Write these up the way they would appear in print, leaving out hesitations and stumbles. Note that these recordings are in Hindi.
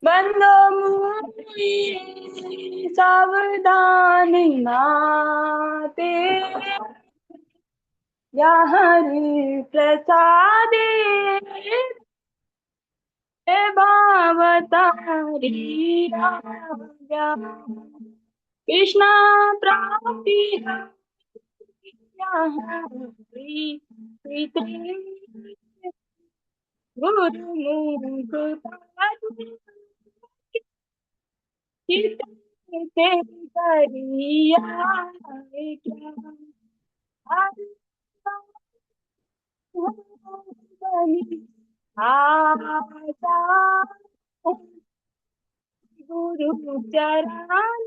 बंदो मुई सावधान माते, या हरि प्रसादे भावतारी राजा। कृष्णा प्राप्ति गुरुमुख करिया क्या आशा गुरु चरण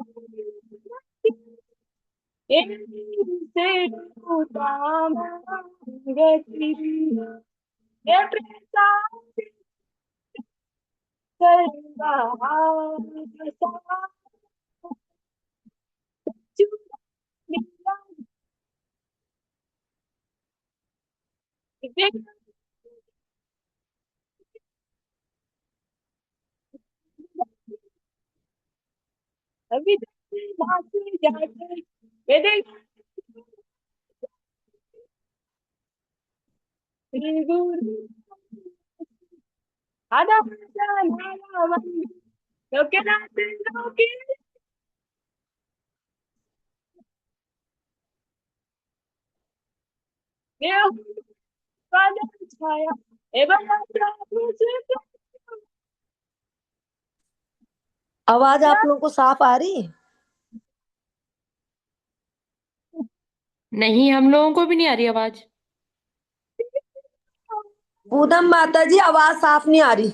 से गति ये प्रसाद अभी जाते वेदे श्री गुरु आधा लोके नाते लोके देव पद छाया एवं आवाज आप लोगों को साफ आ रही है? नहीं, हम लोगों को भी नहीं आ रही आवाज। पूनम माता जी, आवाज साफ नहीं आ रही।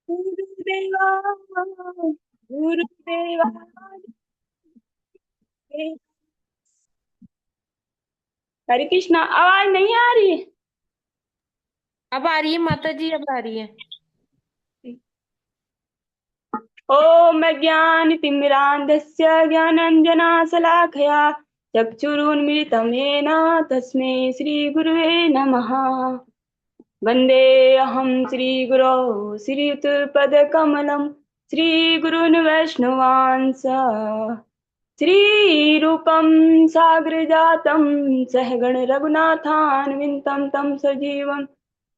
गुरुदेवा गुरुदेवा हरे कृष्णा। आवाज नहीं आ रही? अब आ रही है माता जी, अब आ रही है। ओम ज्ञानतिमिरान्धस्य ज्ञानाञ्जनशलाकया चक्षुरुन्मिलितं येन तस्मै श्रीगुरुवे नमः। वन्देऽहं श्रीगुरौ श्रीयुतपदकमलं श्रीगुरून् वैष्णवांस श्रीरूपं साग्रजातं सहगण रघुनाथान्वितं तं सजीवं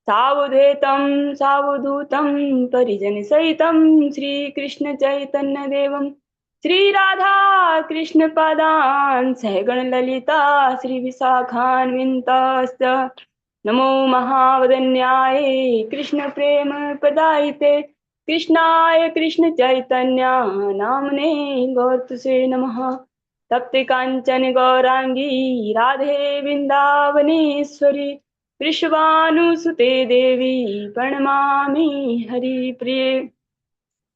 सावधेतं सावधूतं परिजनसहितं श्रीकृष्ण चैतन्यदेवं श्रीराधा कृष्णपादान् सहगण ललिता श्रीविशाखान्विताश्च नमो महावदन्याय कृष्ण प्रेम प्रदायिते कृष्णाय कृष्ण चैतन्य नामने गौरतुसे नमः। तप्त कांचन गौरांगी राधे वृंदावनेश्वरी वृषभानुसुते देवी प्रणमामि हरिप्रिये।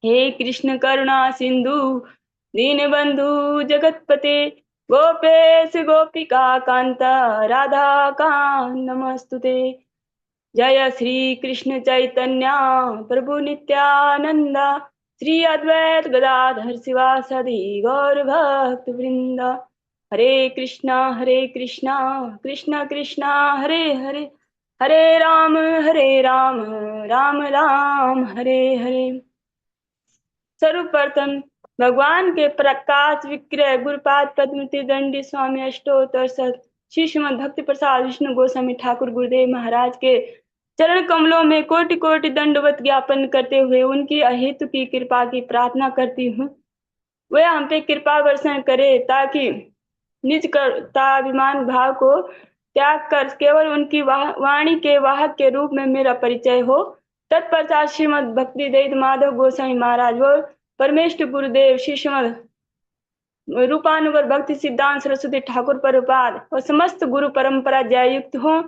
हे कृष्ण करुणा सिंधु दीनबंधु जगतपते गोपेश गोपिका कांत राधा कांत नमस्तुते। जय श्री कृष्ण चैतन्य प्रभु नित्यानंद श्री अद्वैत गदाधर शिवासादि गौर भक्त वृंद। हरे कृष्णा कृष्ण कृष्णा हरे हरे हरे राम राम राम हरे हरे। सर्वप्रथम भगवान के प्रकाश विक्रय गुरुपाद पद्मति दंडी स्वामी अष्टोत्तर श्री श्रीमद भक्ति प्रसाद विष्णु गोस्वामी ठाकुर गुरुदेव महाराज के चरण कमलों में कोटि कोटि दंडवत ज्ञापन करते हुए उनकी अहेतु की कृपा की प्रार्थना करती हूँ। वह हम पे कृपा वर्षण करे ताकि निज कर्ताभिमान भाव को त्याग कर केवल उनकी वाणी के वाहक के रूप में मेरा परिचय हो। तत्पश्चात श्रीमद भक्ति दयाल माधव गोसाई महाराज व परमेष्ठ गुरुदेव श्री श्रीमद रूपानुगर भक्ति सिद्धांत सरस्वती ठाकुर प्रभुपाद और समस्त गुरु परंपरा जय युक्त हो।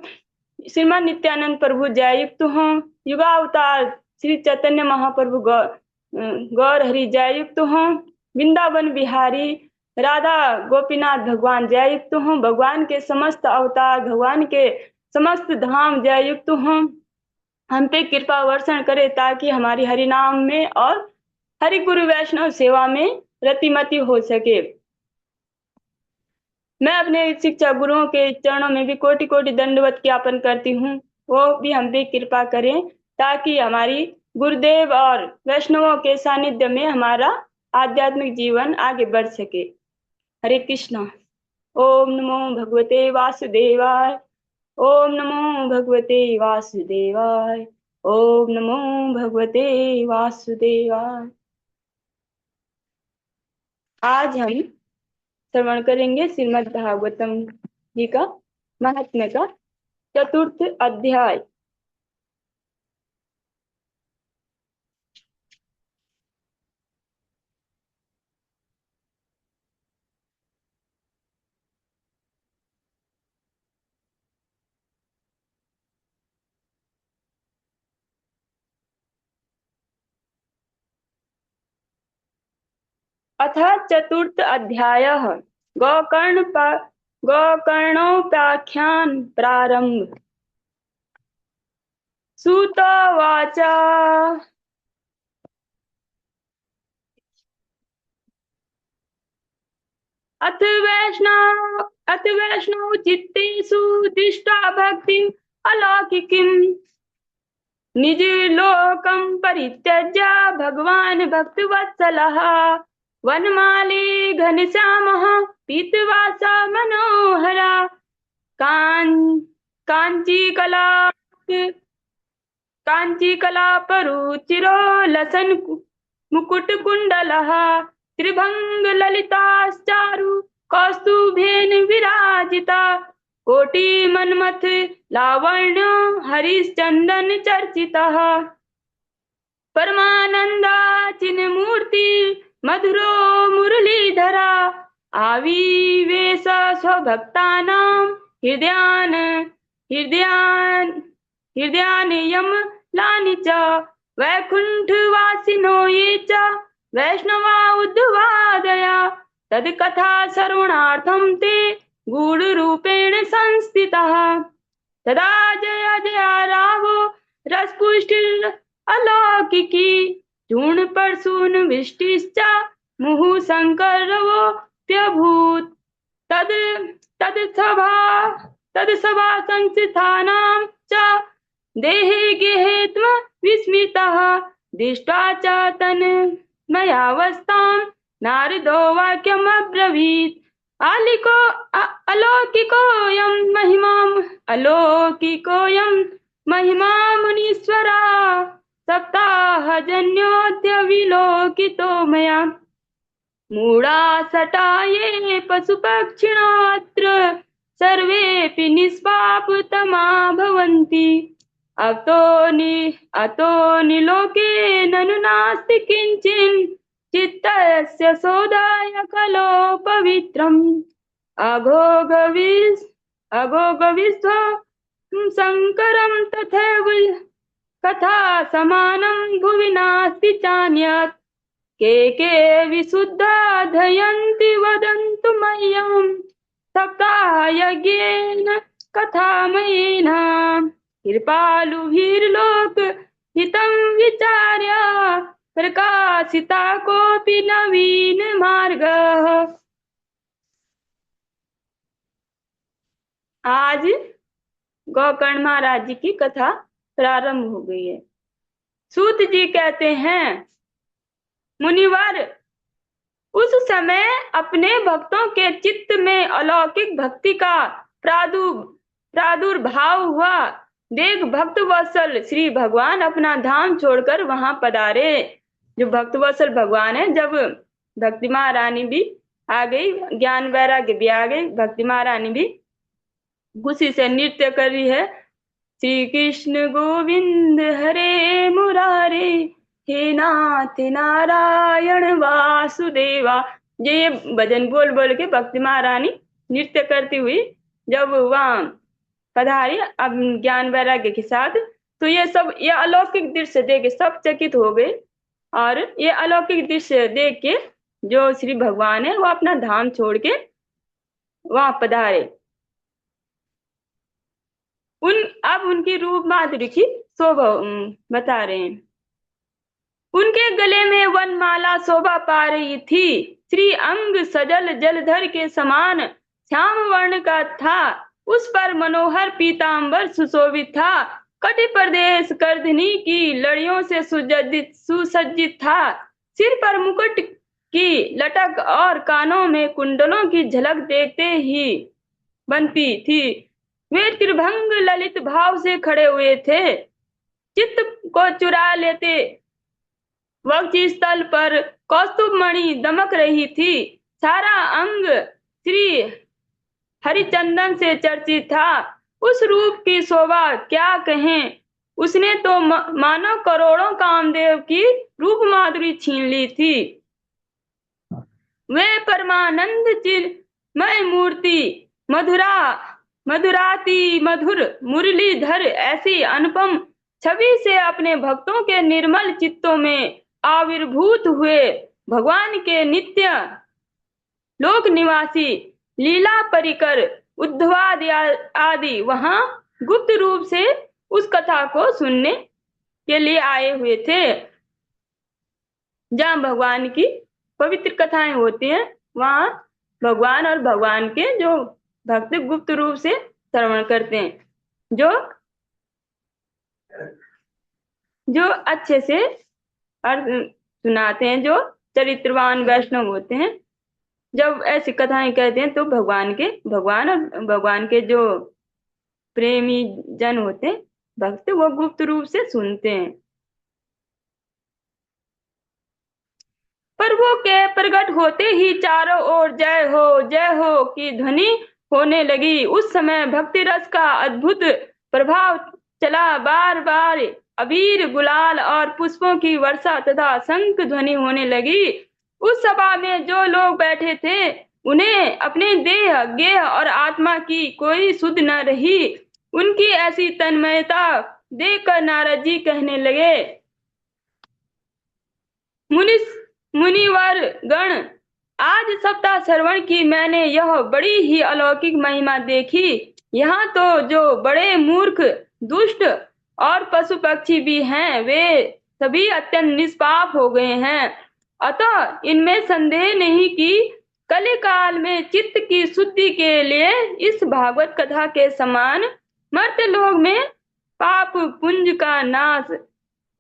श्रीमान नित्यानंद प्रभु जय युक्त हो। युगावतार श्री चैतन्य महाप्रभु गौर हरि जय युक्त हो। वृंदावन बिहारी राधा गोपीनाथ भगवान जय युक्त हो। भगवान के समस्त अवतार भगवान के समस्त धाम जय युक्त हो। हम पे कृपा वर्षण करे ताकि हमारी हरि नाम में और हरि गुरु वैष्णव सेवा में रतिमति हो सके। मैं अपने शिक्षा गुरुओं के चरणों में भी कोटि कोटि दंडवत ज्ञापन करती हूँ। वो भी हम पे कृपा करें, ताकि हमारी गुरुदेव और वैष्णवों के सानिध्य में हमारा आध्यात्मिक जीवन आगे बढ़ सके। हरे कृष्णा। ओम नमो भगवते वासुदेवाय। ओम नमो भगवते वासुदेवाय। ओम नमो भगवते वासुदेवाय। आज हम श्रवण करेंगे श्रीमद् भागवतम जी का महात्म्य का चतुर्थ अध्याय। अथ चतुर्थ अध्यायः गोकर्णोपाख्यान प्रारंभ। सूत उवाच। अथ वैष्णव चित्तेषु दृष्टा भक्तिम् अलौकिकीम् निज लोकं परित्यज्य भगवान् भक्तवत्सलः वनमाली घनश्यामः पीतवासा मनोहरा कांचीकला कांचीकलापरुचिरो लसन मुकुटकुण्डलः त्रिभङ्गललिताश्चारु कौस्तुभेन विराजिता कोटिमन्मथ लावण्यो हरिश्चन्दन चर्चितः परमानन्दाचिन्मूर्ति मधुरो मुरलीधरा आविवेश स्वभक्तानां हृदयानि लानि च वैकुण्ठवासिनो ये च वैष्णवा उद्वादया तद्कथा श्रवणार्थं ते गूढरूपेण संस्थितः। तदा जय जय रावो रसपुष्टिर् अलौकिकी चूर्णपर्शून विष्टिश्च मुहुः शङ्करवोऽप्यभूत् तत्सभा संस्थितानां च देहे गेहेत्व विस्मितः दृष्ट्वा च तन्मयावस्थां नारदो वाक्यमब्रवीत् अलौकिकोऽयं महिमा मुनीश्वरा सप्ताहजन्योऽद्य विलोकितो मया मूढासटा ये पशुपक्षिणोऽत्र सर्वेऽपि निष्पापतमा भवन्ति अतो निलोके ननु नास्ति किञ्चिन् चित्तस्य शोधाय कलो पवित्रम् अघोगविश्व शङ्करं तथैव कथा समानं भुवि नास्ति चान्यत् के विशुद्धाध्ययन्ति वदन्तु मह्यं सप्ताहयज्ञेन कथामयेन कृपालुभिर्लोकहितं विचार्य प्रकाशिता कोऽपि नवीन मार्गः। आज गोकर्ण महाराज जी की कथा प्रारंभ हो गई है। सूत जी कहते हैं, मुनिवर, उस समय अपने भक्तों के चित्त में अलौकिक भक्ति का प्रादुर्भाव हुआ। देख, भक्त वत्सल श्री भगवान अपना धाम छोड़कर वहां पधारे। जो भक्त वत्सल भगवान है, जब भक्ति महारानी भी आ गई, ज्ञान वैराग्य भी आ गई, भक्ति महारानी भी खुशी से नृत्य कर रही है। श्री कृष्ण गोविंद हरे मुरारे हे नाथ नारायण वासुदेवा, ये भजन बोल बोल के भक्ति महारानी नृत्य करती हुई जब वहां पधारी अब ज्ञान वैराग्य के साथ, तो ये अलौकिक दृश्य देख के सब चकित हो गए। और ये अलौकिक दृश्य देख के जो श्री भगवान है वो अपना धाम छोड़ के वहां पधारे। अब उनकी रूप माधुरी की शोभा बता रहे हैं। उनके गले में वनमाला शोभा पा रही थी। श्री अंग सजल जलधर के समान श्याम वर्ण का था। उस पर मनोहर पीतांबर सुशोभित था। कटि प्रदेश करधनी की लड़ियों से सुसज्जित था। सिर पर मुकुट की लटक और कानों में कुंडलों की झलक देखते ही बनती थी। वे त्रिभंग ललित भाव से खड़े हुए थे। चित्त को चुरा लेते वक्त स्थल पर कौस्तुभ मणि दमक रही थी। सारा अंग श्री हरिचंदन से चर्चित था। उस रूप की शोभा क्या कहें। उसने तो मानो करोड़ों कामदेव की रूप माधुरी छीन ली थी। वे परमानंद चिन्मय मूर्ति मधुराती मधुर मुरलीधर ऐसी अनुपम छवि से अपने भक्तों के निर्मल चित्तों में आविर्भूत हुए। भगवान के नित्य लोक निवासी लीला परिकर उद्धवादि आदि वहां गुप्त रूप से उस कथा को सुनने के लिए आए हुए थे। जहाँ भगवान की पवित्र कथाएं होती हैं वहां भगवान और भगवान के जो भक्त गुप्त रूप से श्रवण करते हैं, जो अच्छे से अर्थ सुनाते हैं, जो चरित्रवान वैष्णव होते हैं। जब ऐसी कथाएं कहते हैं तो भगवान और भगवान के जो प्रेमी जन होते हैं भक्त, वो गुप्त रूप से सुनते हैं। प्रभु के प्रकट होते ही चारों ओर जय हो की ध्वनि होने लगी। उस समय भक्ति रस का अद्भुत प्रभाव चला। बार बार अबीर गुलाल और पुष्पों की वर्षा तथा शंख ध्वनि होने लगी। उस सभा में जो लोग बैठे थे उन्हें अपने देह गेह और आत्मा की कोई सुध न रही। उनकी ऐसी तन्मयता देखकर नारद जी कहने लगे, मुनिवर गण, आज सप्ताह श्रवण की मैंने यह बड़ी ही अलौकिक महिमा देखी। यहाँ तो जो बड़े मूर्ख दुष्ट और पशु पक्षी भी हैं वे सभी अत्यंत निष्पाप हो गए हैं। अतः इनमें संदेह नहीं कि कलिकाल में चित्त की शुद्धि के लिए इस भागवत कथा के समान मर्त्य लोक में पाप पुंज का नाश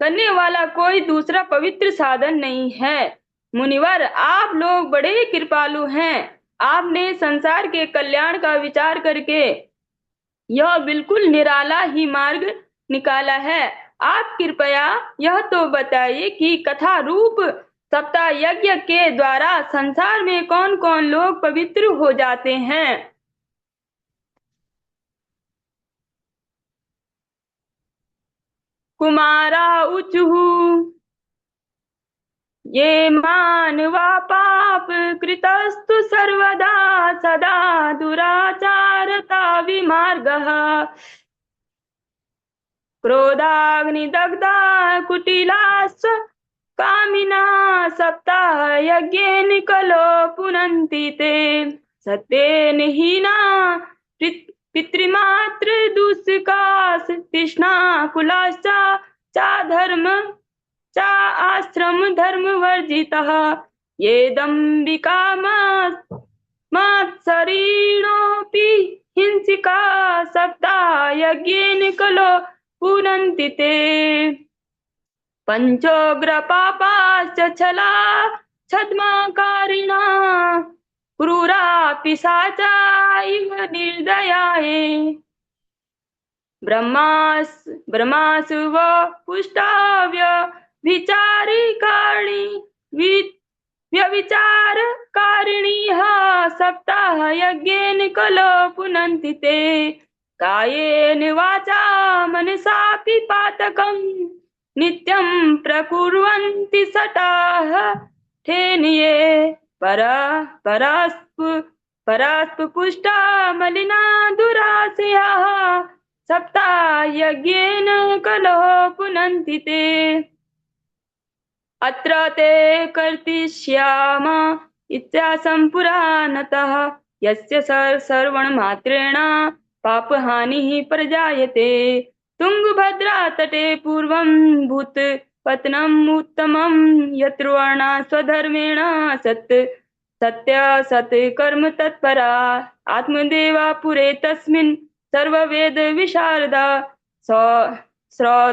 करने वाला कोई दूसरा पवित्र साधन नहीं है। मुनिवर, आप लोग बड़े कृपालु हैं। आपने संसार के कल्याण का विचार करके यह बिल्कुल निराला ही मार्ग निकाला है। आप कृपया यह तो बताइए कि कथा रूप सप्ताह यज्ञ के द्वारा संसार में कौन कौन लोग पवित्र हो जाते हैं। कुमारा उचुहु, ये मानवा पाप कृतस्तु सर्वदा सदा दुराचारता विमार्गः क्रोधाग्निदग्धा कुटिलास्व कामिना सप्ताह यज्ञेन कलो पुनन्ति ते सत्येन हीना पितृमात्र दुष्कास तृष्णा कुलाश्च धर्म चा आश्रम धर्म वर्जितः ये दम्बिका मात्सरीणोऽपि हिंसिका सप्ताह यज्ञेन कलो पुनन्ति ते पंचोग्र पापाश्च छला छद्माकारिणा क्रूरा पिशाचा इव निर्दयाये ब्रह्मासु व पुष्टाव्य व्यविचारकारिणीः सप्ताह यज्ञेन कलो पुनन्ति ते कायेन वाचा मनसापि पातकम् नित्यं प्रकुर्वन्ति सटाः ठेनये परास्पुष्टा मलिना दुराशयाः सप्ताह यज्ञेन कलो पुनन्ति ते अत्र ते कर्तिष्याम इत्यासं पुराणतः यस्य श्रवणमात्रेण पापहानिः प्रजायते तुंगभद्रा तटे पूर्वं भूत पतनम् उत्तमं यत्र वर्णा स्वधर्मेण सत् सत्य सत कर्म तत्परा आत्मदेवा पुरे तस्मिन् सर्ववेद विशारदा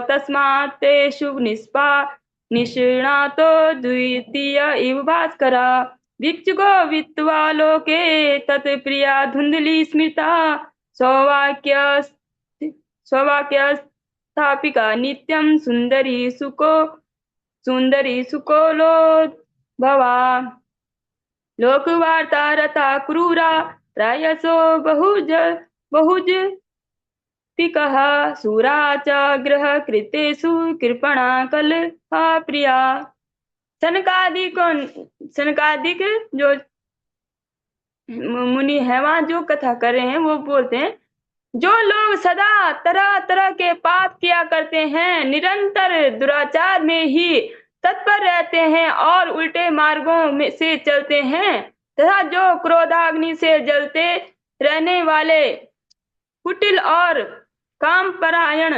तस्मात् तेषु निष्णातो द्वितीय इव भास्करा भिक्षुको वित्त्वा लोके तत्प्रिया धुन्धली स्मृता सौवाक्य स्थापिका नित्यं सुन्दरी सुकोलोद्भवा लोकवार्ता रता क्रूरा प्रायसो बहुज तिकः सूरा च ग्रह कृतेषु कृपणा कलहा प्रिया। सनकादिक जो मुनि है वहां जो कथा कर रहे हैं वो बोलते हैं, जो लोग सदा तरह तरह के पाप किया करते हैं, निरंतर दुराचार में ही तत्पर रहते हैं और उल्टे मार्गों में से चलते हैं, तथा जो क्रोधाग्नि से जलते रहने वाले कुटिल और कामपरायण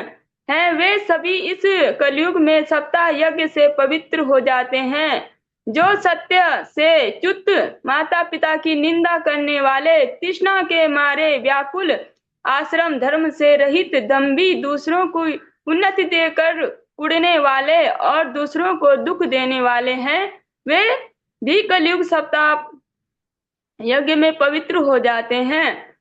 हैं, वे सभी इस कलयुग में सप्ताह यज्ञ से पवित्र हो जाते हैं। जो सत्य से च्युत, माता पिता की निंदा करने वाले, तृष्णा के मारे व्याकुल, आश्रम धर्म से रहित, दम्भी, दूसरों को उन्नति देकर उड़ने वाले और दूसरों को दुख देने वाले हैं, वे भी कलयुग सप्ताह यज्ञ में पवित्र हो जाते हैं।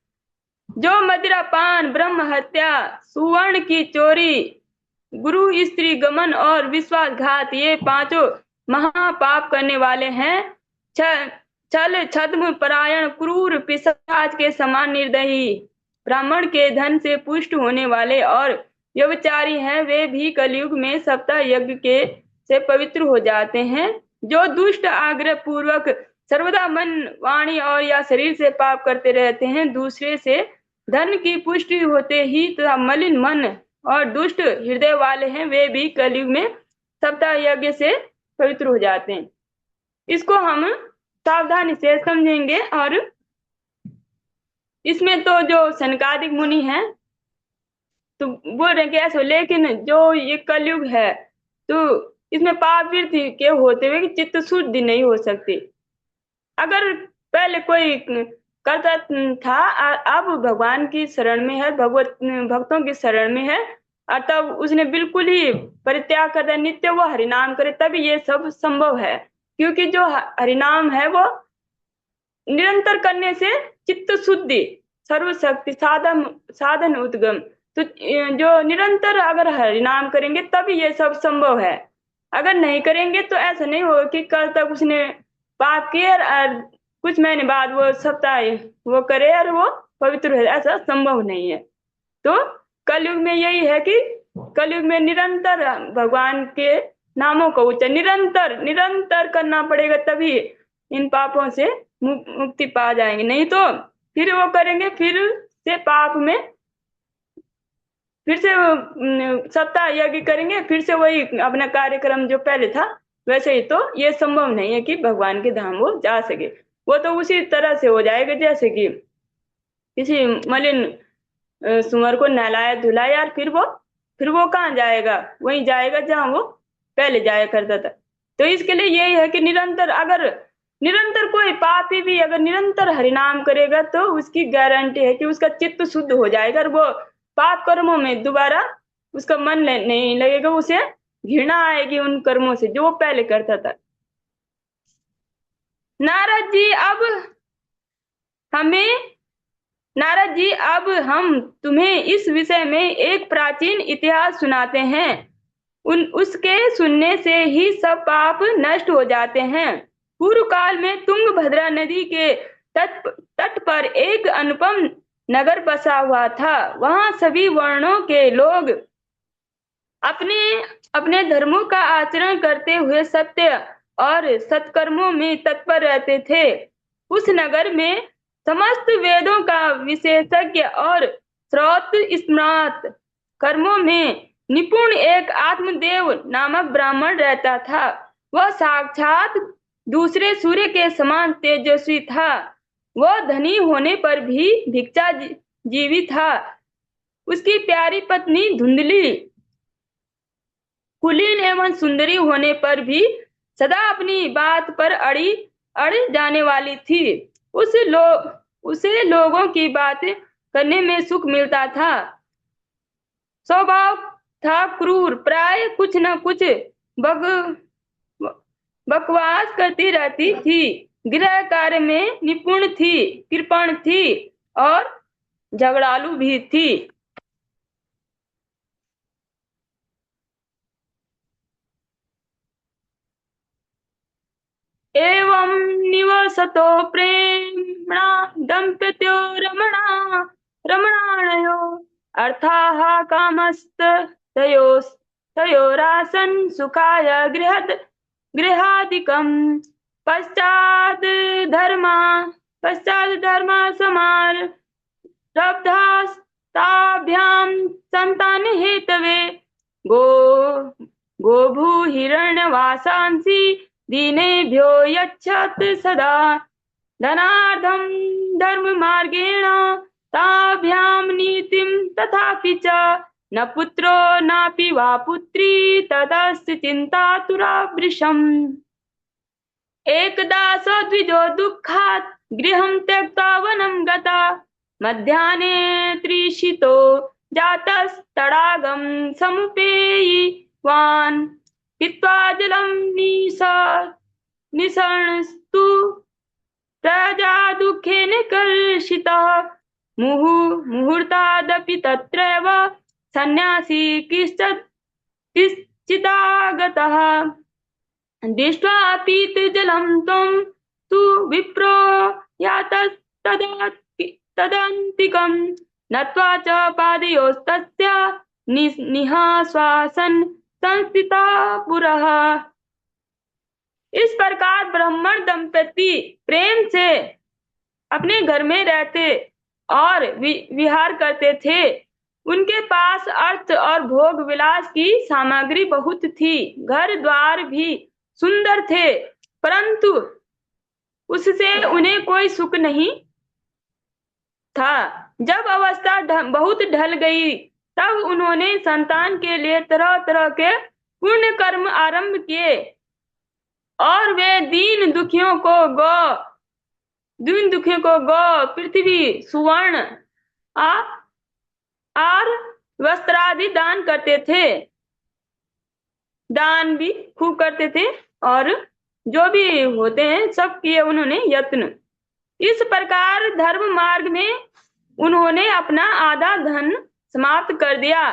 जो मदिरापान, ब्रह्म हत्या, सुवर्ण की चोरी, गुरु स्त्री गमन और विश्वासघात, ये पांचों महापाप करने वाले हैं, छल छद्म परायण, क्रूर, पिशाच के समान निर्दयी, ब्राह्मण के धन से पुष्ट होने वाले और व्यभिचारी हैं, वे भी कलयुग में सप्ताह यज्ञ के से पवित्र हो जाते हैं। जो दुष्ट, आग्रह पूर्वक सर्वदा मन, वाणी और या शरीर से पाप करते रहते हैं, दूसरे से धन की पुष्टि होते ही तथा मलिन मन और दुष्ट हृदय वाले हैं, वे भी कलयुग में सप्ताह यज्ञ से पवित्र हो जाते हैं। इसको हम सावधानी से समझेंगे। और इसमें तो जो सनकादिक मुनि हैं तो बोल रहे कि ऐसे, लेकिन जो ये कलयुग है तो इसमें पाप वृत्ति के होते हुए कि चित्त शुद्धि नहीं हो सकती। अगर पहले कोई करता था, अब भगवान की शरण में है, भक्तों की शरण में है, और तब उसने बिल्कुल ही परित्याग कर दिया, नित्य वो हरिनाम करे, तभी ये सब संभव है। क्योंकि जो हरिनाम है वो निरंतर करने से चित्त शुद्धि, सर्वशक्ति, साधन उद्गम, तो जो निरंतर अगर हरिनाम करेंगे तभी ये सब संभव है। अगर नहीं करेंगे तो ऐसा नहीं होगा कि कल तक उसने पाप किए और कुछ महीने बाद वो सप्ताह वो करे और वो पवित्र है, ऐसा संभव नहीं है। तो कलयुग में यही है कि कलयुग में निरंतर भगवान के नामों का उच्चारण निरंतर करना पड़ेगा, तभी इन पापों से मुक्ति पा जाएंगे। नहीं तो फिर वो करेंगे, फिर से पाप में, फिर से सप्ताह यज्ञ करेंगे, फिर से वही अपना कार्यक्रम जो पहले था वैसे ही। तो ये संभव नहीं है कि भगवान के धाम वो जा सके। वो तो उसी तरह से हो जाएगा जैसे कि किसी मलिन सुअर को नहलाया धुलाया, और फिर वो कहाँ जाएगा, वहीं जाएगा जहां वो पहले जाया करता था। तो इसके लिए यही है कि निरंतर कोई पापी भी अगर निरंतर हरिनाम करेगा तो उसकी गारंटी है कि उसका चित्त शुद्ध हो जाएगा और वो पाप कर्मों में दोबारा उसका मन नहीं लगेगा, उसे घृणा आएगी उन कर्मों से जो वो पहले करता था। नारद जी, अब हम तुम्हें इस विषय में एक प्राचीन इतिहास सुनाते हैं। उसके सुनने से ही सब पाप नष्ट हो जाते हैं। पूर्व काल में तुंगभद्रा नदी के तट पर एक अनुपम नगर बसा हुआ था। वहां सभी वर्णों के लोग अपने अपने धर्मों का आचरण करते हुए सत्य और सत्कर्मों में तत्पर रहते थे। उस नगर में समस्त वेदों का विशेषज्ञ और श्रौत स्मृत कर्मों में निपुण एक आत्मदेव नामक ब्राह्मण रहता था। वह साक्षात दूसरे सूर्य के समान तेजस्वी था। वह धनी होने पर भी भिक्षा जीवी था। उसकी प्यारी पत्नी धुंधली, कुलीन एवं सुंदरी होने पर भी सदा अपनी बात पर अड़ी अड़ जाने वाली थी। उसे लोगों की बातें करने में सुख मिलता था। स्वभाव था क्रूर, प्राय कुछ न कुछ बग बकवास करती रहती थी। गृह कार्य में निपुण थी, कृपण थी और झगड़ालू भी थी। एवं निवसतो प्रेम्णा दम्पत्यो रमणानयो अर्थाः कामस्तयोरासन् सुखाय गृहादिकम् पश्चाद्धर्मा पश्चाद्धर्मा समारब्धास्ताभ्यां सन्तानहेतवे गो गोभूहिरण्यवासांसि दीनेभ्यो यच्छत् सदा धनार्धं धर्ममार्गेण ताभ्यां नीतिं तथापि च न पुत्रो नापि वा पुत्री ततस्य चिन्तातुरावृशम्। एकदा स द्विजो दुःखात् गृहं त्यक्त्वा वनं गता। मध्याह्ने तृषितो जातस्तडागं समुपेयिवान् पीत्वा जलं निसर्णस्तु प्रजा दुःखेन कर्षितः। मुहूर्तादपि तत्रैव सन्न्यासी किश्चिदागतः। दृष्ट्वा पीतजलं त्वं तु विप्रो यातस्तदन्तिकं नत्वा च पादयोस्तस्य निःश्वासन् संस्थिता पुरः। इस प्रकार ब्राह्मण दंपति प्रेम से अपने घर में रहते और विहार करते थे। उनके पास अर्थ और भोग विलास की सामग्री बहुत थी। घर द्वार भी सुंदर थे, परंतु उससे उन्हें कोई सुख नहीं था। जब अवस्था बहुत ढल गई, तब उन्होंने संतान के लिए तरह तरह के पुण्य कर्म आरंभ किए और वे दीन दुखियों को गौ, पृथ्वी, सुवर्ण और वस्त्रादि दान करते थे। दान भी खूब करते थे और जो भी होते हैं सब किए उन्होंने यत्न। इस प्रकार धर्म मार्ग में उन्होंने अपना आधा धन समाप्त कर दिया,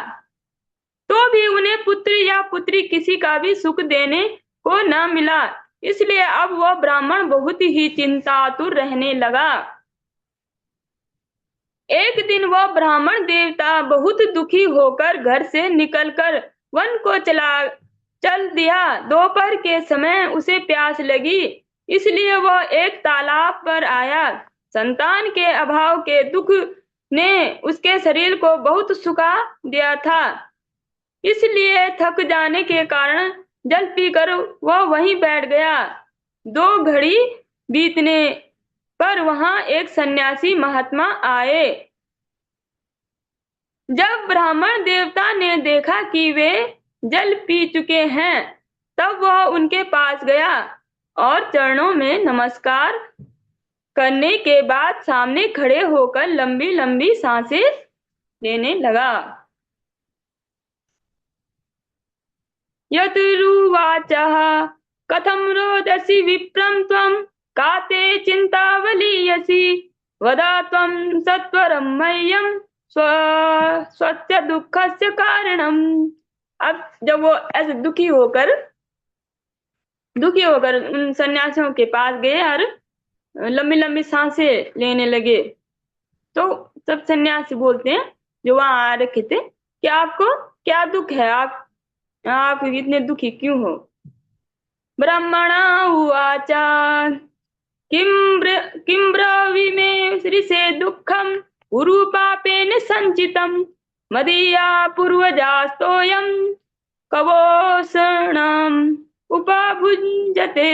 तो भी उन्हें पुत्र या पुत्री किसी का भी सुख देने को न मिला। इसलिए अब वह ब्राह्मण बहुत ही चिंतातुर रहने लगा। एक दिन वह ब्राह्मण देवता बहुत दुखी होकर घर से निकलकर वन को चल दिया। दोपहर के समय उसे प्यास लगी, इसलिए वह एक तालाब पर आया। संतान के अभाव के दुख ने उसके शरीर को बहुत सुखा दिया था, इसलिए थक जाने के कारण जल पीकर वह वहीं बैठ गया। 2 घड़ी बीतने पर वहां एक सन्यासी महात्मा आए। जब ब्राह्मण देवता ने देखा कि वे जल पी चुके हैं, तब वह उनके पास गया और चरणों में नमस्कार करने के बाद सामने खड़े होकर लंबी लंबी सांसें लेने लगा। यतुरुवाचः कथं रोदसी विप्रं त्वं का ते चिन्तावलीयसि वद त्वं सत्वरं मह्यं स्वस्य दुःखस्य कारणम्। अब जब वो ऐसे दुखी होकर उन सन्यासियों के पास गए और लंबी लंबी सांसें लेने लगे, तो सब सन्यासी बोलते हैं जो वहां आ रखे थे कि आपको क्या दुख है, आप इतने दुखी क्यों हो। ब्राह्मणा उवाच किं ब्रवीमि ऋषे दुःखं उरुपापेन संचितं मदीया पूर्वजास्तोयं कवोषणम् उपभुञ्जते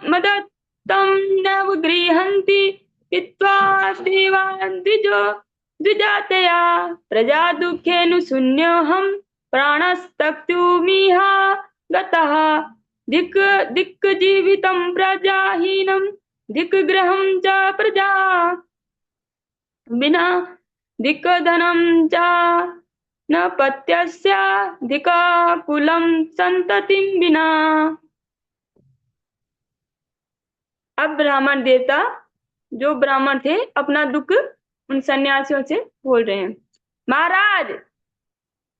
मदत्तं नव गृह्णन्ति पीत्वा देवान् द्विजातया प्रजा दुःखेन शून्योऽहं प्राणस्तक्तुमिह गतः। धिक् धिक् जीवितं प्रजाहीनं धिक् गृहं च प्रजा विना धिक् धनं च न पत्यस्य धिक् कुलं संततिं विना। अब ब्राह्मण देवता जो ब्राह्मण थे अपना दुख उन सन्यासियों से बोल रहे हैं। महाराज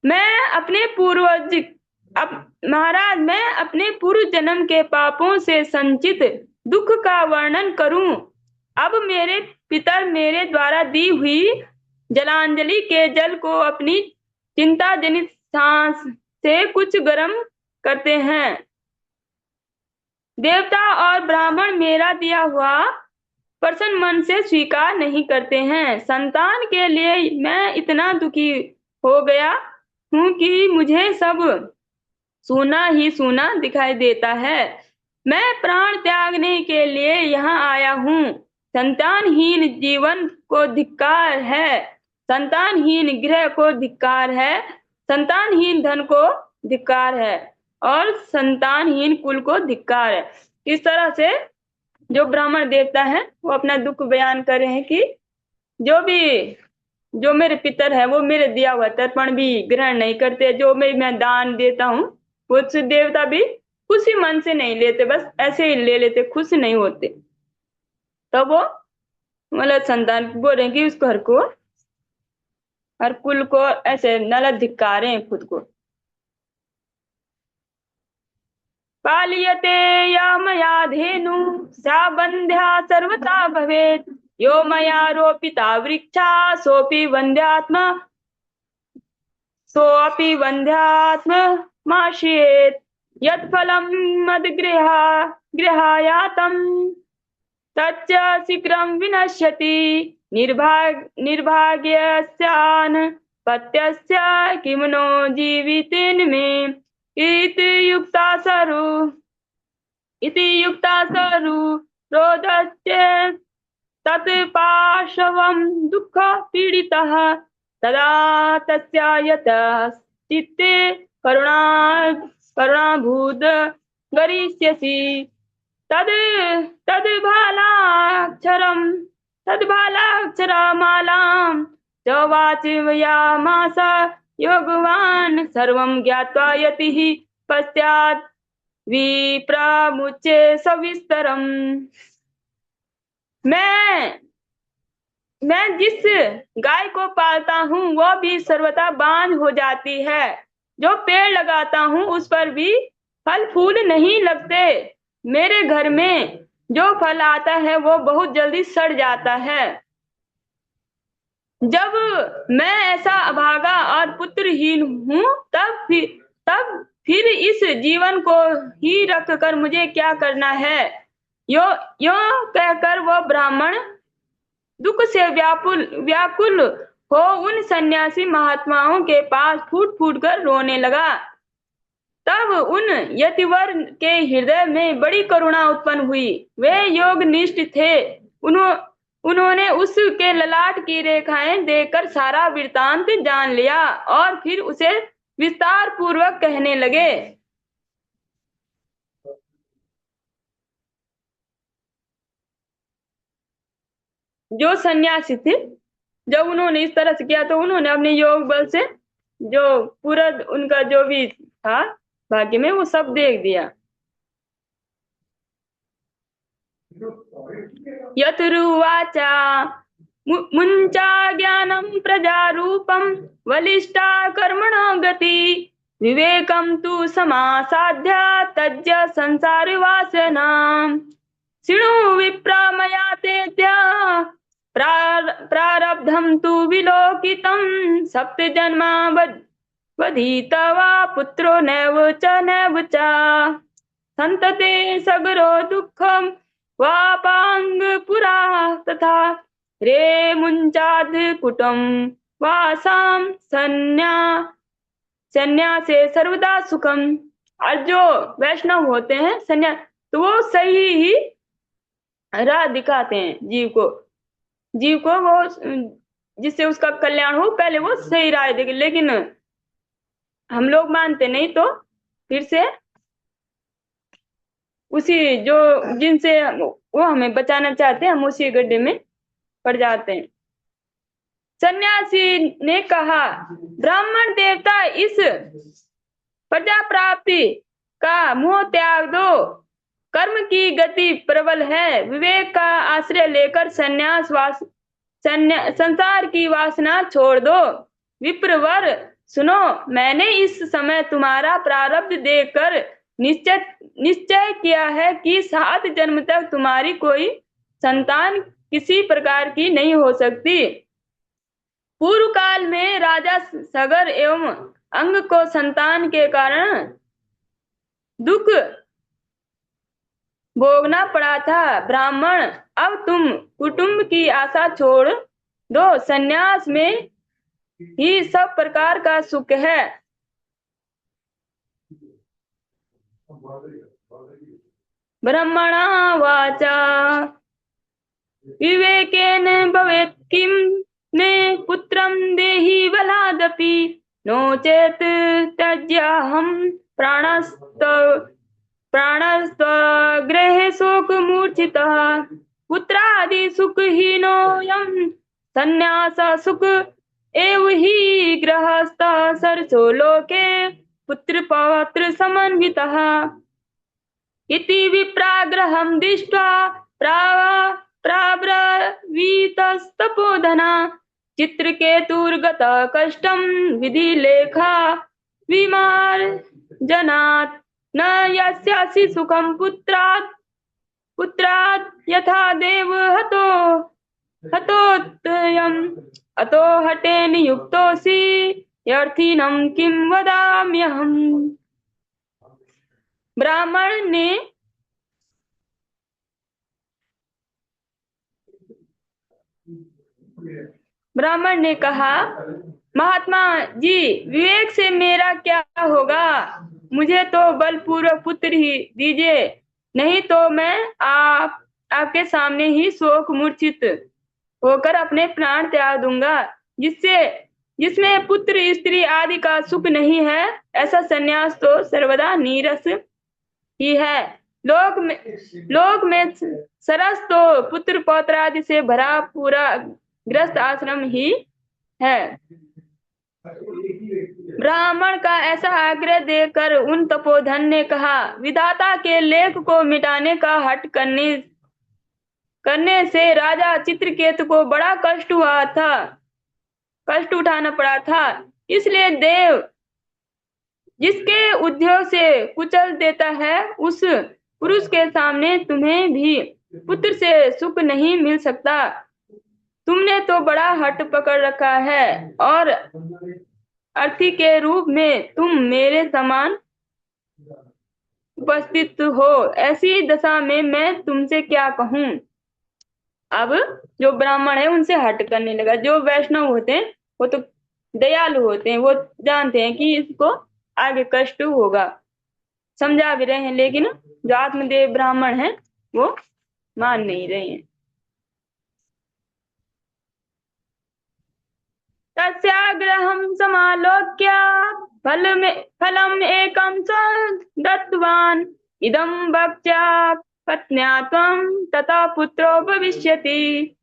मैं अपने पूर्वज महाराज मैं अपने पूर्व जन्म के पापों से संचित दुख का वर्णन करूं। अब मेरे पितर मेरे द्वारा दी हुई जलांजलि के जल को अपनी चिंता जनित सांस से कुछ गर्म करते हैं। देवता और ब्राह्मण मेरा दिया हुआ प्रसन्न मन से स्वीकार नहीं करते हैं। संतान के लिए मैं इतना दुखी हो गया हूं कि मुझे सब सूना ही सूना दिखाई देता है। मैं प्राण त्यागने के लिए यहाँ आया हूँ। संतानहीन जीवन को धिक्कार है, संतानहीन गृह को धिक्कार है, संतानहीन धन को धिक्कार है और संतानहीन कुल को धिक्कार है। इस तरह से जो ब्राह्मण देवता है वो अपना दुख बयान कर रहे हैं कि जो मेरे पितर है वो मेरे दिया हुआ तर्पण भी ग्रहण नहीं करते। जो मैं दान देता हूँ वो देवता भी खुशी मन से नहीं लेते, बस ऐसे ही ले लेते, खुश नहीं होते। तो वो मतलब संतान बोल रहे हैं कि उस घर को और कुल को ऐसे नल धिक्कारे हैं खुद को। पाल्यते या मया धेनु सा बंध्या सर्वथा भवेत्। यो मया रोपिता वृक्षा सोऽपि वन्ध्यात्ममाश्रयेत्। यत्फलं मद्गृहायातं तच्च शीघ्रं विनश्यति। निर्भाग्यस्यान् पत्यस्य किं नो जीवितेन मे। इति युक्ता सरु रोदस्य तत्पार्श्वं दुःख पीडितः। तदा तस्य यतः चित्ते करुणाभूत गरिष्यसि। तद्भालाक्षरमालां च वाचयामास योगवान्। सर्वं ज्ञात्वा यतिः पश्चात् विप्रमुच्ये सविस्तरम्। मैं जिस गाय को पालता हूँ वह भी सर्वथा बांझ हो जाती है। जो पेड़ लगाता हूँ उस पर भी फल फूल नहीं लगते। मेरे घर में जो फल आता है वो बहुत जल्दी सड़ जाता है। जब मैं ऐसा अभागा और पुत्रहीन हूँ तब फिर इस जीवन को ही रख कर मुझे क्या करना है। यो कहकर वो ब्राह्मण दुख से व्याकुल हो उन सन्यासी महात्माओं के पास फूट फूट कर रोने लगा। तब उन यतिवर के हृदय में बड़ी करुणा उत्पन्न हुई। वे योगनिष्ठ थे। उन्होंने उसके ललाट की रेखाएं देखकर सारा वृत्तांत जान लिया और फिर उसे विस्तार पूर्वक कहने लगे। जो सन्यासी थे जब उन्होंने इस तरह से किया तो उन्होंने अपने योग बल से जो पूरा उनका जो भी था भाग्य में वो सब देख दिया। यतुरुवाचा मुञ्चा ज्ञानं प्रजारूपं वलिष्ठा कर्मणो गति। विवेकं तु समासाध्य त्यज्य संसारवासनाम्। शृणु विप्र मया तेऽद्य प्रारब्धं तु विलोकितं। सप्तजन्मावधीतवा पुत्रो नैव च संतते सगरो दुःखं वापांग पुरा तथा रे मुंचाद कुटुम वासाम संन्यासे सर्वदा सुखम। और जो वैष्णव होते हैं संन्यास तो वो सही ही राह दिखाते हैं जीव को वो जिससे उसका कल्याण हो पहले वो सही राह देंगे। लेकिन हम लोग मानते नहीं तो फिर से उसी जो जिनसे वो हमें बचाना चाहते हैं, हम उसी गड्ढे में पड़ जाते हैं। सन्यासी ने कहा, ब्राह्मण देवता, इस प्रजा प्राप्ति का मोह त्याग दो। कर्म की गति प्रबल है। विवेक का आश्रय लेकर संसार की वासना छोड़ दो। विप्रवर सुनो, मैंने इस समय तुम्हारा प्रारब्ध देखकर निश्चय किया है कि 7 जन्म तक तुम्हारी कोई संतान किसी प्रकार की नहीं हो सकती। पूर्व काल में राजा सगर एवं अंग को संतान के कारण दुख भोगना पड़ा था। ब्राह्मण, अब तुम कुटुंब की आशा छोड़ दो। संन्यास में ही सब प्रकार का सुख है। ब्रह्मणा वाचा विवेकेन भवेत् किं मे पुत्रं देहि बलादपि नो चेत् त्यज्याहं प्राणस्त्वगृहे शोकमूर्छितः। पुत्रादि सुखहीनोऽयं संन्यास सुख एव हि गृहस्थः सरसो लोके पुत्रपौत्र समन्वितः। इति विप्राग्रहं दृष्ट्वा प्राब्रवीतस्तपोधना। चित्रकेतुर्गतः कष्टं विधिलेखा विमार्जनात्। न यस्यासि सुखं पुत्रात् यथा देव हतोऽयम् अतो हठेन युक्तोऽसि यर्थिनं किं वदाम्यहम्। ब्राह्मण ने कहा, महात्मा जी, विवेक से मेरा क्या होगा? मुझे तो बलपूर्वक पुत्र ही दीजिए, नहीं तो मैं आपके सामने ही शोक मूर्छित होकर अपने प्राण त्याग दूंगा। जिसमें पुत्र स्त्री आदि का सुख नहीं है, ऐसा संन्यास तो सर्वदा नीरस ही है। लोक में सरस तो पुत्र पौत्र आदि से भरा पूरा ग्रस्त आश्रम ही है। ब्राह्मण का ऐसा आग्रह देकर उन तपोधन ने कहा, विधाता के लेख को मिटाने का हठ करने से राजा चित्रकेतु को बड़ा कष्ट उठाना पड़ा था। इसलिए देव जिसके उद्योग से कुचल देता है, उस पुरुष के सामने तुम्हें भी पुत्र से सुख नहीं मिल सकता। तुमने तो बड़ा हठ पकड़ रखा है और अर्थी के रूप में तुम मेरे समान उपस्थित हो। ऐसी दशा में मैं तुमसे क्या कहूँ। अब जो ब्राह्मण है उनसे हट करने लगा। जो वैष्णव होते हैं वो तो दयालु होते हैं, वो जानते हैं कि इसको आगे कष्ट होगा, समझा भी रहे हैं, लेकिन जो आत्मदेव ब्राह्मण है वो मान नहीं रहे हैं। तस्याग्रहं समालोक्य फलम् एकं दत्तवान्। इदं भक्त्या पत्न्या त्वं तथा पुत्रो भविष्यति।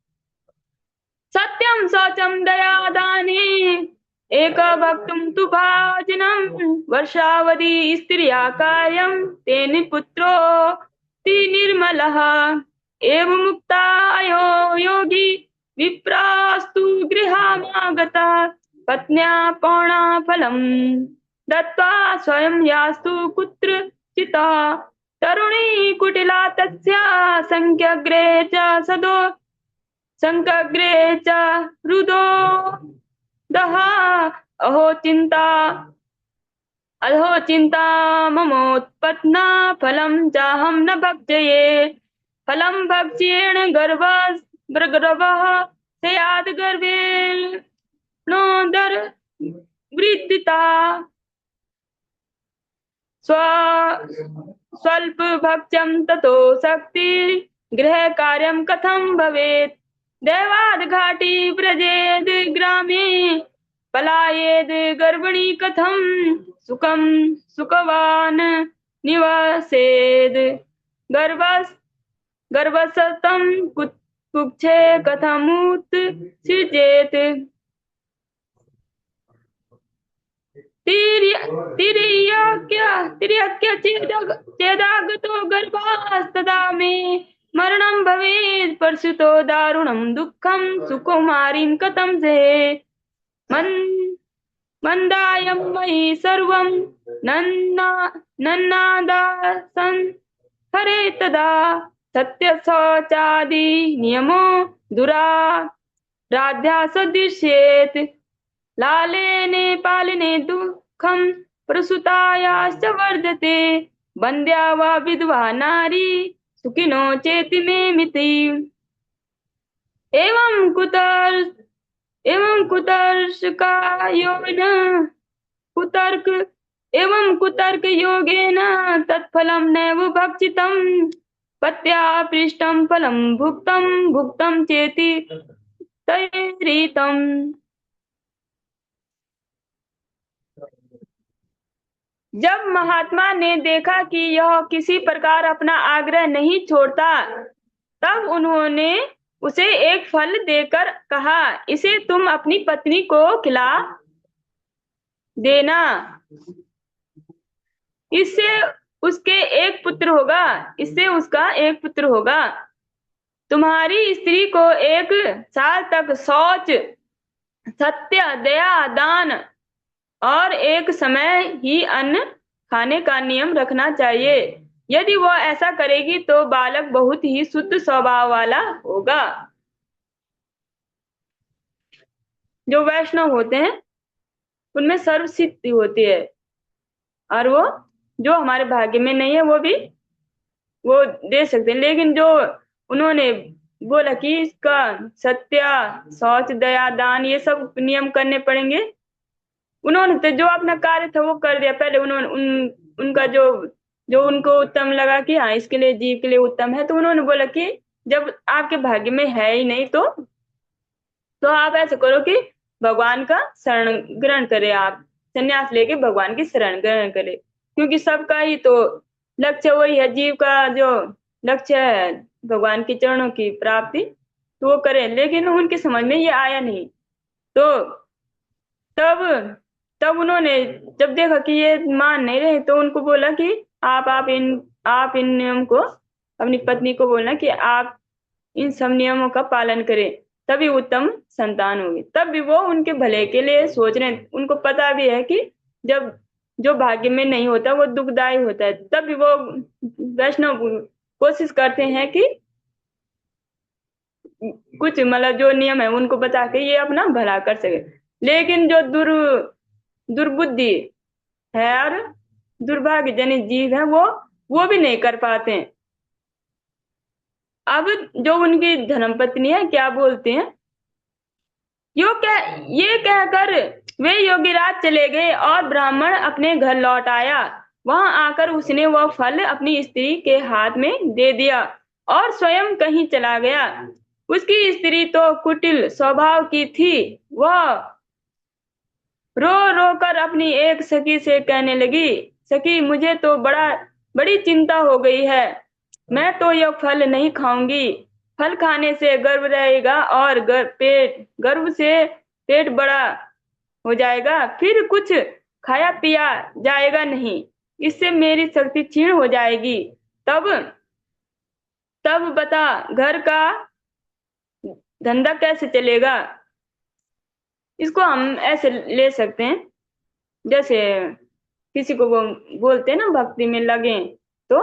सत्यं शौचं दया दाने एक भक्तुं तु भाजनं। वर्षावधि स्त्रिया कार्यं तेन पुत्रो ति निर्मलः। एवं मुक्ता अयो योगी विप्रास्तु गृहमागता। पत्न्या पौणाफलं दत्त्वा स्वयं यास्तु कुत्रचित्। तरुणी कुटिला तस्या संख्यग्रे च रुदो दहा। अहो चिंता ममोत्पन्ना। फलं चाहं न भक्षये। फलं भक्ष्येण गर्भः स्याद् गर्भे नोदर वृद्धिता। स्वल्प भक्ष्यं ततो शक्ति गृह कार्यं कथं भवेत्। दैवाद् घाटी व्रजेद् ग्रामे पलायेद् गर्भिणी कथं सुखवान् निवसेद्। गर्भस गर्भसतं कुक्षे कथमुत सृजेत तिर्यक्य चेदागतो गर्भास्तदा मे मरणं भवेत् परसुतो दारुणं दुःखं सुकुमारीं कथं सहे मन्दायं मयि सर्वं नन्नादासन् हरे तदा सत्यशौचादि नियमो दुराराध्यासदृश्येत लालेने पालने दुःखं प्रसूतायाश्च वर्धते बन्द्या वा विधवा नारी सुखिनो चेति मे मिति एवं कुतर्क योगेन तत्फलं नैव भक्षितं पत्या पृष्टं फलं भुक्तं चेति तैरितम्। जब महात्मा ने देखा कि यह किसी प्रकार अपना आग्रह नहीं छोड़ता, तब उन्होंने उसे एक फल देकर कहा, इसे तुम अपनी पत्नी को खिला देना, इससे उसका एक पुत्र होगा। तुम्हारी स्त्री को 1 साल तक शौच, सत्य, दया, दान और एक समय ही अन्न खाने का नियम रखना चाहिए। यदि वह ऐसा करेगी तो बालक बहुत ही शुद्ध स्वभाव वाला होगा। जो वैष्णव होते हैं उनमें सर्वसिद्धि होती है, और वो जो हमारे भाग्य में नहीं है वो दे सकते हैं। लेकिन जो उन्होंने बोला कि इसका सत्य, शौच, दया, दान ये सब नियम करने पड़ेंगे, उन्होंने तो जो अपना कार्य था वो कर दिया। पहले उन्होंने उनका जो उनको उत्तम लगा कि हाँ इसके लिए, जीव के लिए उत्तम है, तो उन्होंने बोला कि जब आपके भाग्य में है ही नहीं तो आप ऐसा करो कि भगवान का शरण ग्रहण करें, आप संन्यास लेके भगवान की शरण ग्रहण करें, क्योंकि सबका ही तो लक्ष्य वही है। जीव का जो लक्ष्य है भगवान के चरणों की प्राप्ति, तो वो करें। लेकिन उनके समझ में ये आया नहीं, तो तब उन्होंने जब देखा कि ये मान नहीं रहे, तो उनको बोला कि आप इन नियम को अपनी पत्नी को बोलना कि आप इन सब नियमों का पालन करें, तभी उत्तम संतान होगी। तब भी वो उनके भले के लिए सोच रहे हैं। उनको पता भी है कि जब जो भाग्य में नहीं होता वो दुखदायी होता है, तब भी वो वैष्णव कोशिश करते हैं कि कुछ मतलब जो नियम है उनको बता के ये अपना भला कर सके। लेकिन जो दुर्बुद्धि है और दुर्भाग्यजनित जीव है वो भी नहीं कर पाते हैं। अब जो उनकी धर्मपत्नी है क्या बोलते हैं, ये कहकर वे योगीराज चले गए और ब्राह्मण अपने घर लौट आया। वहां आकर उसने वह फल अपनी स्त्री के हाथ में दे दिया और स्वयं कहीं चला गया। उसकी स्त्री तो कुटिल स्वभाव की थी। वह रो रो कर अपनी एक सखी से कहने लगी, सखी मुझे तो बड़ी चिंता हो गई है, मैं तो यह फल नहीं खाऊंगी। फल खाने से गर्व रहेगा और गर्व से पेट बड़ा हो जाएगा, फिर कुछ खाया पिया जाएगा नहीं, इससे मेरी शक्ति क्षीण हो जाएगी। तब बता घर का धंधा कैसे चलेगा। इसको हम ऐसे ले सकते हैं, जैसे किसी को वो बोलते हैं ना भक्ति में लगे, तो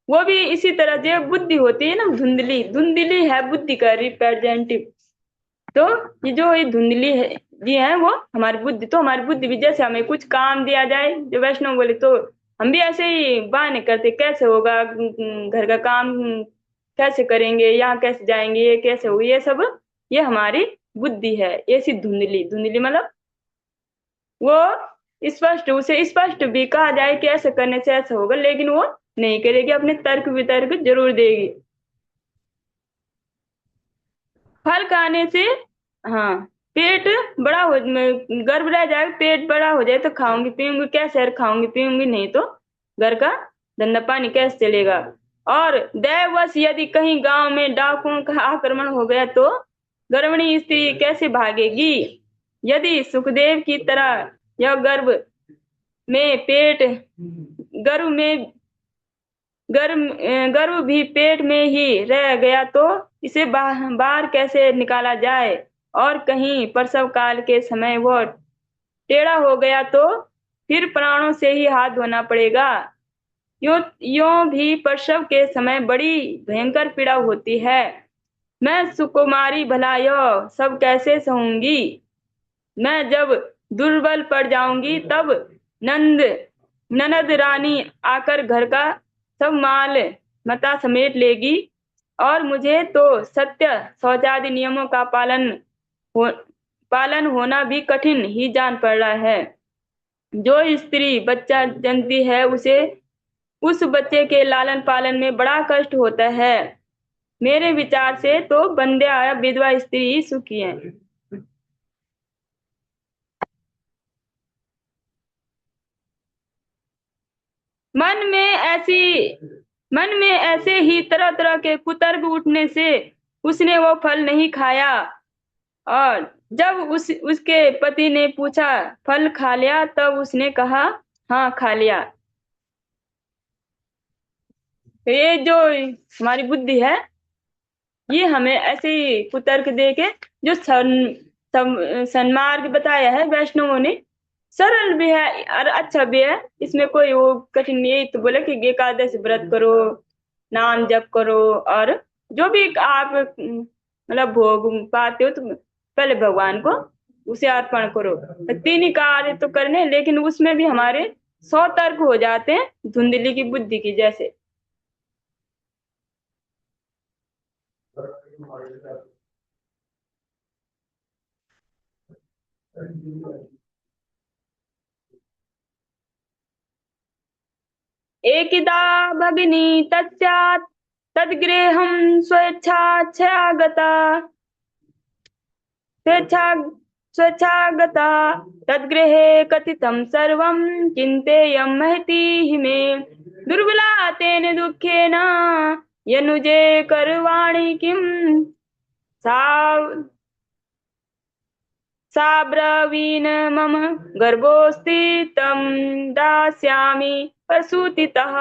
वो भी इसी तरह जो बुद्धि होती है ना, धुंधली है बुद्धि का रिप्रेजेंटेटिव। तो ये धुंधली है ये है वो हमारी बुद्धि भी, जैसे हमें कुछ काम दिया जाए, जो वैष्णव बोले, तो हम भी ऐसे ही बहाने करते, कैसे होगा घर का काम, कैसे करेंगे, यहाँ कैसे जाएंगे, ये कैसे होगा, ये सब ये हमारी बुद्धि है। ऐसी धुंधली मतलब वो उसे स्पष्ट भी कहा जाए कि ऐसे करने से ऐसा होगा, लेकिन वो नहीं करेगी, अपने तर्क वितर्क जरूर देगी। फल खाने से हाँ पेट बड़ा हो, गर्भ रह जाए, पेट बड़ा हो जाए तो खाऊंगी पीऊंगी कैसे, खाऊंगी पीऊंगी नहीं तो घर का धंधा पानी कैसे चलेगा। और दैववश यदि कहीं गांव में डाकुओं का आक्रमण हो गया तो गर्भिणी स्त्री कैसे भागेगी? यदि सुखदेव की तरह यह में पेट गर्भ में गर्भ भी पेट में ही रह गया तो इसे बाहर कैसे निकाला जाए? और कहीं प्रसव काल के समय वह टेढ़ा हो गया तो फिर प्राणों से ही हाथ धोना पड़ेगा। यों भी प्रसव के समय बड़ी भयंकर पीड़ा होती है। मैं सुकुमारी भला यह सब कैसे सहूंगी? मैं जब दुर्बल पड़ जाऊंगी तब ननद रानी आकर घर का सब माल मता समेट लेगी और मुझे तो सत्य शौचादि नियमों का पालन होना भी कठिन ही जान पड़ रहा है। जो स्त्री बच्चा जनती है उसे उस बच्चे के लालन पालन में बड़ा कष्ट होता है। मेरे विचार से तो बंध्या विधवा स्त्री ही सुखी है। मन में ऐसे ही तरह तरह के कुतर्क उठने से उसने वो फल नहीं खाया। और जब उसके पति ने पूछा फल खा लिया तब उसने कहा हाँ खा लिया। ये जो हमारी बुद्धि है ये हमें ऐसे ही कुतर्क दे के जो सन्मार्ग बताया है वैष्णवों ने, सरल भी है और अच्छा भी है। इसमें कोई वो कठिन नहीं। तो बोले कि एकादश व्रत करो, नाम जप करो और जो भी आप मतलब भोग पाते हो तो पहले भगवान को उसे अर्पण करो। तीन ही कार्य तो करने, लेकिन उसमें भी हमारे 100 तर्क हो जाते हैं धुंधली की बुद्धि की जैसे। एकिदा भगिनी तस्यात् तद्गृहं स्वेच्छागता स्वेच्छागता तद्गृहे कथितं सर्वं चिन्तेयं महती मे दुर्बला तेन दुःखेन यनुजे करवाणि किं सा साब्रवीन मम गर्भोऽस्ति तं दास्यामि प्रसूतितः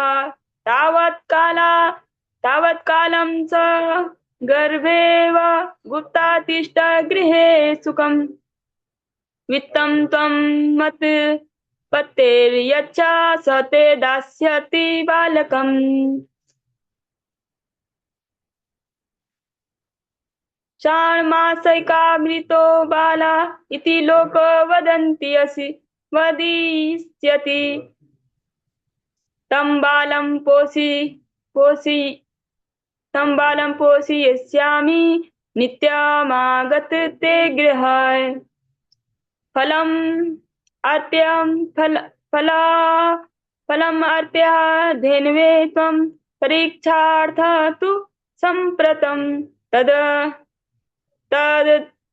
तावत्कालं स गर्भेव गुप्ता तिष्ठ गृहे सुखं वित्तं त्वं मत पतेर्यच्चा स ते दास्यति बालकम्। षाण्मासैकामृतो बाला इति लोको वदन्ति वदिष्यति तं बालं पोषयिष्यामि नित्यमागत ते गृहाय फलम् अर्प्य धेनवे त्वं परीक्षार्थं तु सम्प्रतं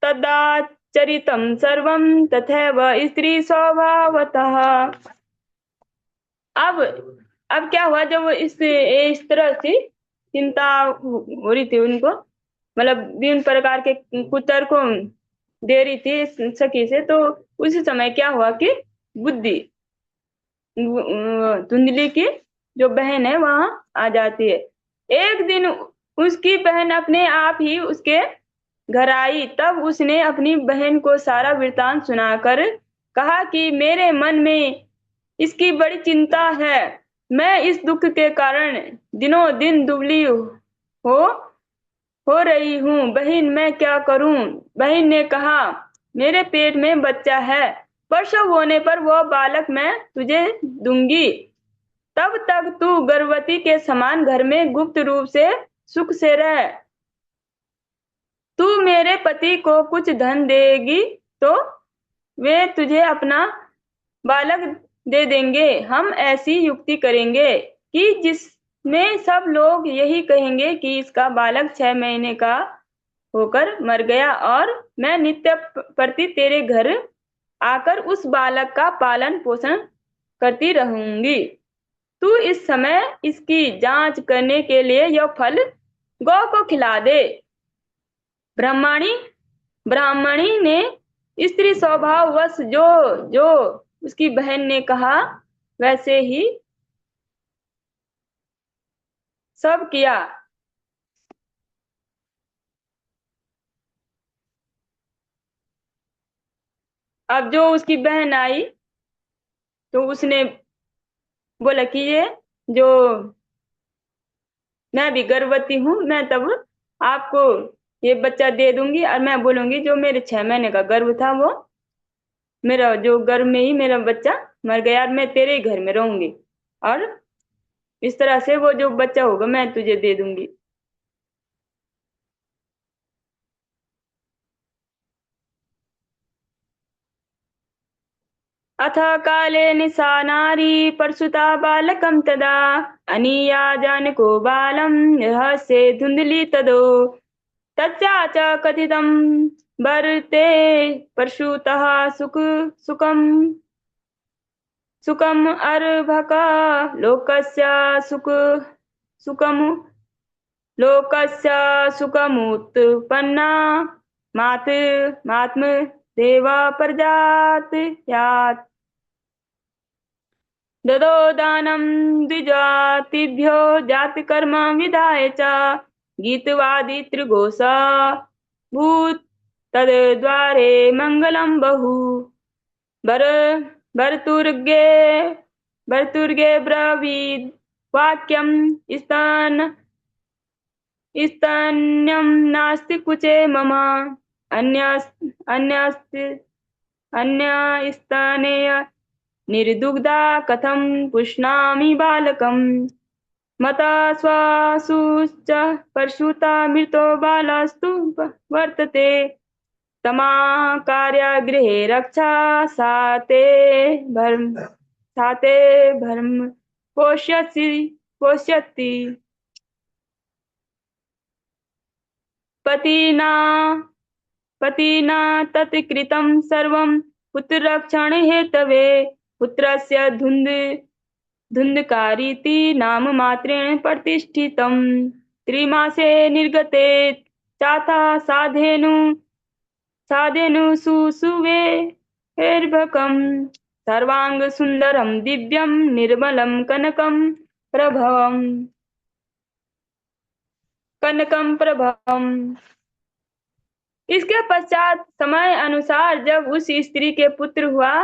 तदाचरितं सर्वं तथैव स्त्री स्वभावतः। अब क्या हुआ जब इस तरह से चिंता हो रही थी उनको, मतलब विभिन्न प्रकार के कुतर्कों दे रही थी सखी से, तो उसी समय क्या हुआ कि बुद्धि धुंधली की जो बहन है वहां आ जाती है। एक दिन उसकी बहन अपने आप ही उसके घर आई। तब उसने अपनी बहन को सारा वृतांत सुनाकर कहा कि मेरे मन में इसकी बड़ी चिंता है। मैं इस दुख के कारण दिनों दिन दुबली हो रही हूँ। बहन मैं क्या करूँ? बहन ने कहा मेरे पेट में बच्चा है, प्रसव होने पर वह बालक मैं तुझे दूंगी। तब तक तू गर्भवती के समान घर में गुप्त रूप से सुख से रह। तू मेरे पति को कुछ धन देगी तो वे तुझे अपना बालक दे देंगे। हम ऐसी युक्ति करेंगे कि जिसमें सब लोग यही कहेंगे कि इसका बालक 6 महीने का होकर मर गया और मैं नित्य प्रति तेरे घर आकर उस बालक का पालन पोषण करती रहूंगी। तू इस समय इसकी जांच करने के लिए यह फल गौ को खिला दे। ब्राह्मणी ब्राह्मणी ने स्त्री स्वभाववश जो जो उसकी बहन ने कहा वैसे ही सब किया। अब जो उसकी बहन आई तो उसने बोला कि ये जो मैं भी गर्भवती हूँ, मैं तब आपको ये बच्चा दे दूंगी और मैं बोलूंगी जो मेरे 6 महीने का गर्भ था वो मेरा जो गर्भ में ही मेरा बच्चा मर गया और मैं तेरे ही घर में रहूंगी और इस तरह से वो जो बच्चा होगा मैं तुझे दे दूंगी। अथ काले निशा नारी परसुता बालकं तदा अनीया जानको बालं रहस्ये धुंधली तदो तस्या च कथितं वर्ते परशुतः सुखं सुखम् अर्भक लोकस्य सुखम् लोकस्य सुखमुत्पन्ना मात्म देव प्रजात्यात् ददो दानं द्विजातिभ्यो जातकर्म विधाय च गीतवादितृघोष भूत् तद्द्वारे मङ्गलं बहु वर भर्तुर्गे ब्रवीद् वाक्यं स्तन्यं नास्ति कुचे मम अन्यस्तनेय निर्दुग्धा कथं पुष्णामि बालकम् मता स्वासुश्च परशुता मृतो बालस्तु वर्तते तमा कार्यागृहे रक्षा साते भर्म पोष्यति पतिना तत्कृतं सर्वं पुत्ररक्षण हेतवे पुत्रस्य धुन्धकारीति नाम मात्रेण प्रतिष्ठितं त्रिमासे निर्गते चाथा साधेनु सुसुवे हेर्भकं सर्वांग सुंदरम दिव्यम निर्मलं कनकं प्रभवम्। इसके पश्चात समय अनुसार जब उस स्त्री के पुत्र हुआ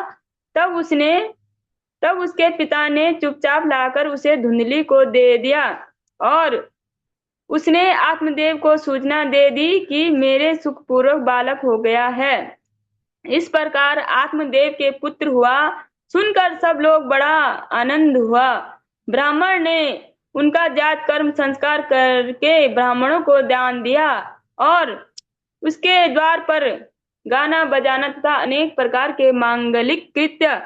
तब उसके पिता ने चुपचाप लाकर उसे धुंधली को दे दिया और उसने आत्मदेव को सूचना दे दी कि मेरे सुखपूर्वक बालक हो गया है। इस प्रकार आत्मदेव के पुत्र हुआ। सुनकर सब लोग बड़ा आनंद हुआ। ब्राह्मण ने उनका जात कर्म संस्कार करके ब्राह्मणों को दान दिया और उसके द्वार पर गाना बजाना तथा अनेक प्रकार के मांगलिक कृत्य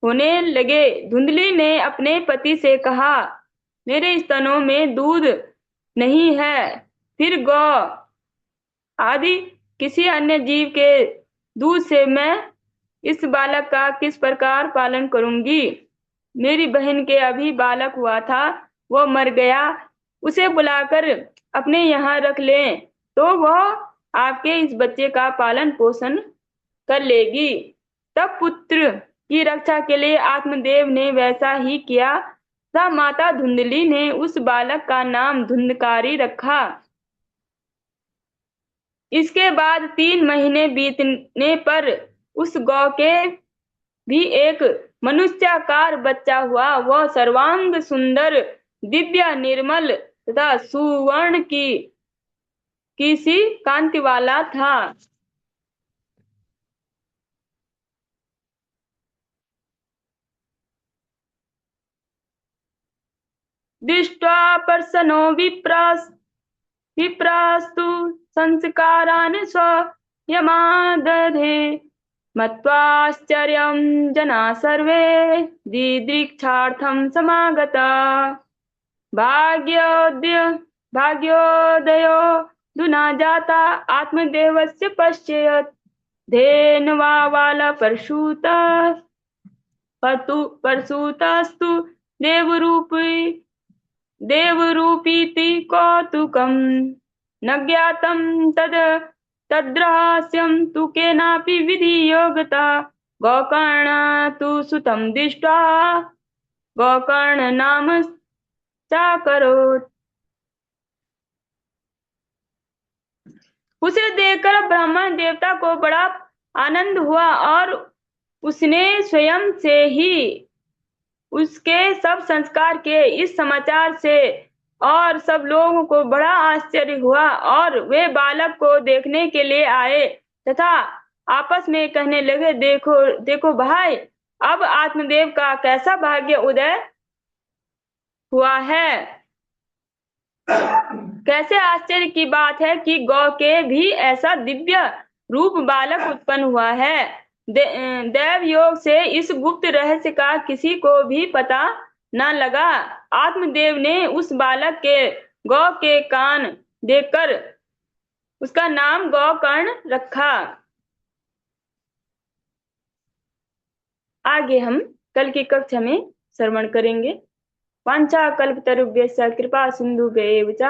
होने लगे। धुंधली ने अपने पति से कहा, मेरे स्तनों में दूध नहीं है, फिर गौ आदि किसी अन्य जीव के दूध से मैं इस बालक का किस प्रकार पालन करूंगी। मेरी बहन के अभी बालक हुआ था, वो मर गया, उसे बुलाकर अपने यहाँ रख लें तो वह आपके इस बच्चे का पालन पोषण कर लेगी। तब पुत्र की रक्षा के लिए आत्मदेव ने वैसा ही किया। तब माता धुंधली ने उस बालक का नाम धुंधकारी रखा। इसके बाद 3 महीने बीतने पर उस गौ के भी एक मनुष्याकार बच्चा हुआ। वह सर्वांग सुंदर, दिव्य, निर्मल तथा सुवर्ण की सी कांति वाला था। दृष्ट्वा पर्सनो विप्रास्तु संस्कारान् स्वयमादधे मत्वाश्चर्यं जना सर्वे दिदृक्षार्थं समागता। भाग्योदयो धुना जाता आत्मदेवस्य पश्येत् धेन्वा वाला परशुतस्तु देवरूपीति कौतुकम् न ज्ञातं तद्रहस्यं तु केनापि विधियोगता गोकर्ण तु सुतं दृष्ट्वा गोकर्ण नाम चाकरोत्। उसे देखकर ब्राह्मण देवता को बड़ा आनंद हुआ और उसने स्वयं से ही उसके सब संस्कार के इस समाचार से और सब लोगों को बड़ा आश्चर्य हुआ और वे बालक को देखने के लिए आए तथा आपस में कहने लगे, देखो देखो भाई, अब आत्मदेव का कैसा भाग्य उदय हुआ है। कैसे आश्चर्य की बात है कि गौ के भी ऐसा दिव्य रूप बालक उत्पन्न हुआ है। दैव योग से इस गुप्त रहस्य का किसी को भी पता न लगा। आत्मदेव ने उस बालक के गौ के कान देखकर उसका नाम गोकर्ण रखा। आगे हम कल की कक्षा में श्रवण करेंगे। वांछा कल्पतरुभ्यश्च कृपा सिंधुभ्यैव च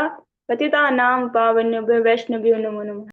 पतितानां पावनेभ्यो वैष्णवेभ्यो नमो नमः।